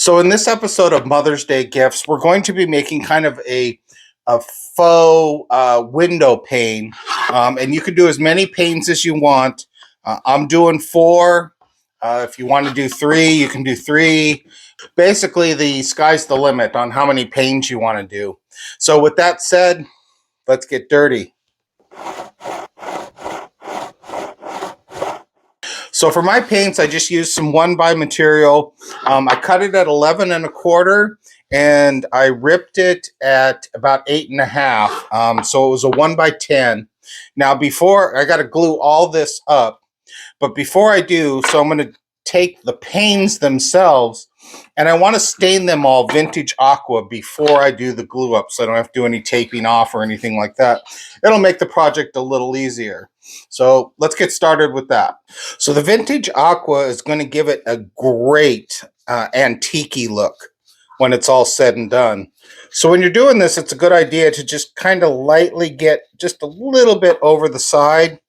So in this episode of Mother's Day Gifts, we're going to be making kind of a faux window pane. And you can do as many panes as you want. I'm doing four. If you want to do three, you can do three. Basically, the sky's the limit on how many panes you want to do. So with that said, let's get dirty. So for my paints, I just used some 1x material. I cut it at 11 1/4 and I ripped it at about 8 1/2. So it was a 1x10. Now before, I got to glue all this up, but before I do, so I'm going to take the panes themselves and I want to stain them all vintage aqua before I do the glue up, so I don't have to do any taping off or anything like that. It'll make the project a little easier. So let's get started with that. So the vintage aqua is going to give it a great antique-y look when it's all said and done. So when you're doing this, it's a good idea to just kind of lightly get just a little bit over the side.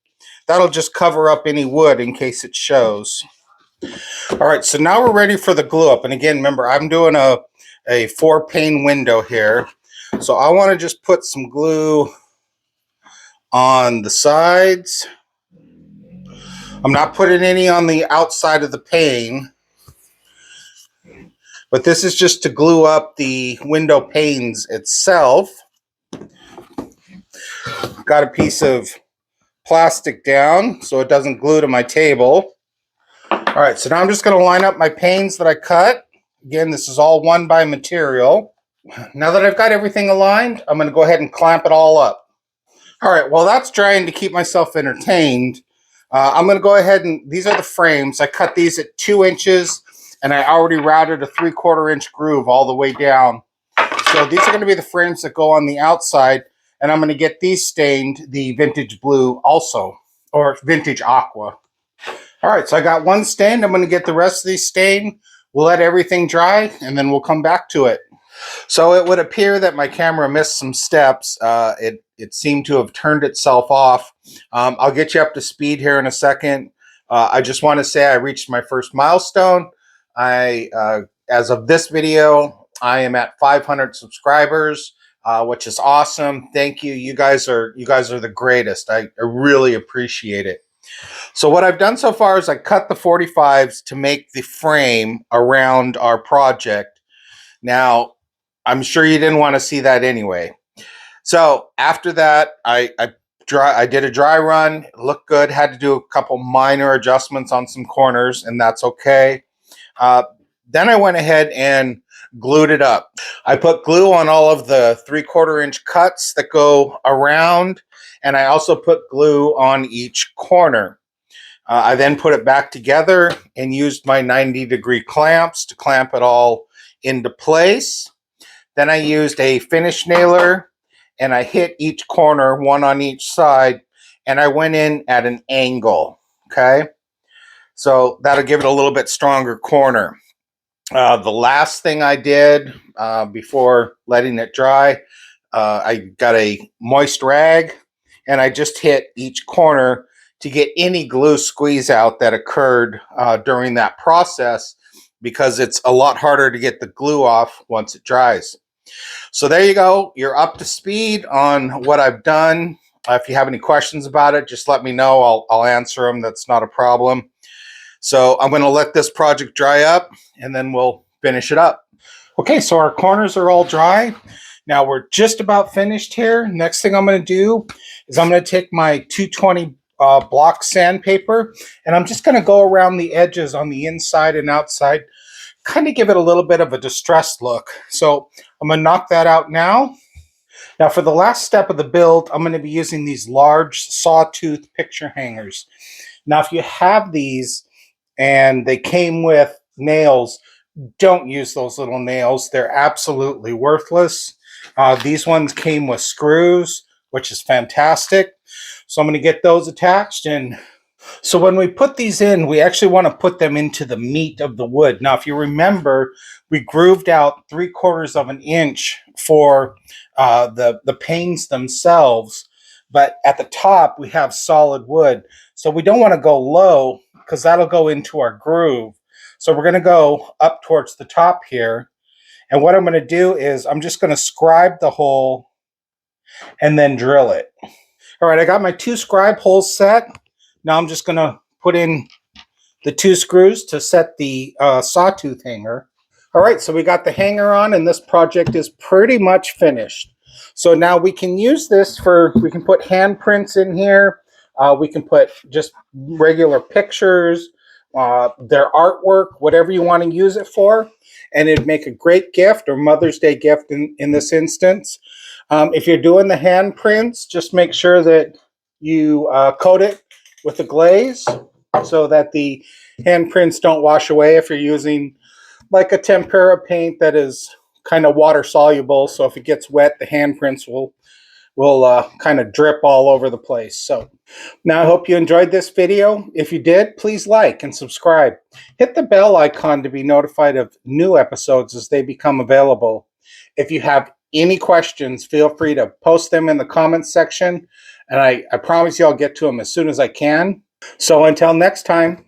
That'll just cover up any wood in case it shows. All right, so now we're ready for the glue up. And again, remember, I'm doing a 4-pane window here. So I want to just put some glue on the sides. I'm not putting any on the outside of the pane, but this is just to glue up the window panes itself. Got a piece of plastic down so it doesn't glue to my table. All right, so now I'm just going to line up my panes that I cut. Again, this is all 1x material. Now that I've got everything aligned, I'm going to go ahead and clamp it all up. All right, while that's drying to keep myself entertained, I'm going to go ahead and, these are the frames. I cut these at 2 inches, and I already routed a 3/4 inch groove all the way down. So these are going to be the frames that go on the outside, and I'm going to get these stained the vintage blue also, or vintage aqua. All right, so I got one stained. I'm going to get the rest of these stained. We'll let everything dry, and then we'll come back to it. So it would appear that my camera missed some steps. It seemed to have turned itself off. I'll get you up to speed here in a second. I just want to say I reached my first milestone. As of this video, I am at 500 subscribers, which is awesome. Thank you. You guys are the greatest. I really appreciate it. So what I've done so far is I cut the 45s to make the frame around our project. Now, I'm sure you didn't want to see that anyway. So after that, I did a dry run. It looked good. Had to do a couple minor adjustments on some corners, and that's okay. Then I went ahead and glued it up. I put glue on all of the 3/4 inch cuts that go around, and I also put glue on each corner. I then put it back together and used my 90-degree clamps to clamp it all into place. Then I used a finish nailer and I hit each corner, one on each side, and I went in at an angle, okay? So that'll give it a little bit stronger corner. The last thing I did before letting it dry, I got a moist rag and I just hit each corner to get any glue squeeze out that occurred during that process, because it's a lot harder to get the glue off once it dries. So there you go. You're up to speed on what I've done. If you have any questions about it, just let me know. I'll answer them. That's not a problem. So I'm going to let this project dry up and then we'll finish it up. Okay, so our corners are all dry. Now we're just about finished here. Next thing I'm going to do is I'm going to take my 220 block sandpaper and I'm just going to go around the edges on the inside and outside, kind of give it a little bit of a distressed look. So I'm going to knock that out now. Now for the last step of the build, I'm going to be using these large sawtooth picture hangers. Now if you have these and they came with nails, don't use those little nails. They're absolutely worthless. These ones came with screws, which is fantastic. So I'm going to get those attached. And so when we put these in, we actually want to put them into the meat of the wood. Now, if you remember, we grooved out 3/4 inch for the panes themselves, but at the top we have solid wood. So we don't want to go low because that'll go into our groove. So we're going to go up towards the top here. And what I'm going to do is I'm just going to scribe the hole and then drill it. All right, I got my 2 scribe holes set. Now I'm just going to put in the 2 screws to set the sawtooth hanger. All right, so we got the hanger on, and this project is pretty much finished. So now we can use this we can put handprints in here. We can put just regular pictures, their artwork, whatever you want to use it for. And it'd make a great gift or Mother's Day gift in this instance. If you're doing the handprints, just make sure that you coat it with a glaze so that the handprints don't wash away if you're using like a tempera paint that is kind of water soluble. So if it gets wet, the handprints will kind of drip all over the place. So now I hope you enjoyed this video. If you did, please like and subscribe. Hit the bell icon to be notified of new episodes as they become available. If you have any questions, feel free to post them in the comments section, and I promise you I'll get to them as soon as I can. So until next time,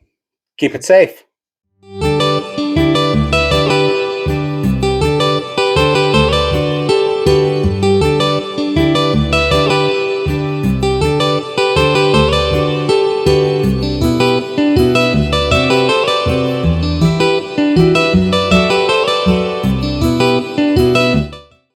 keep it safe.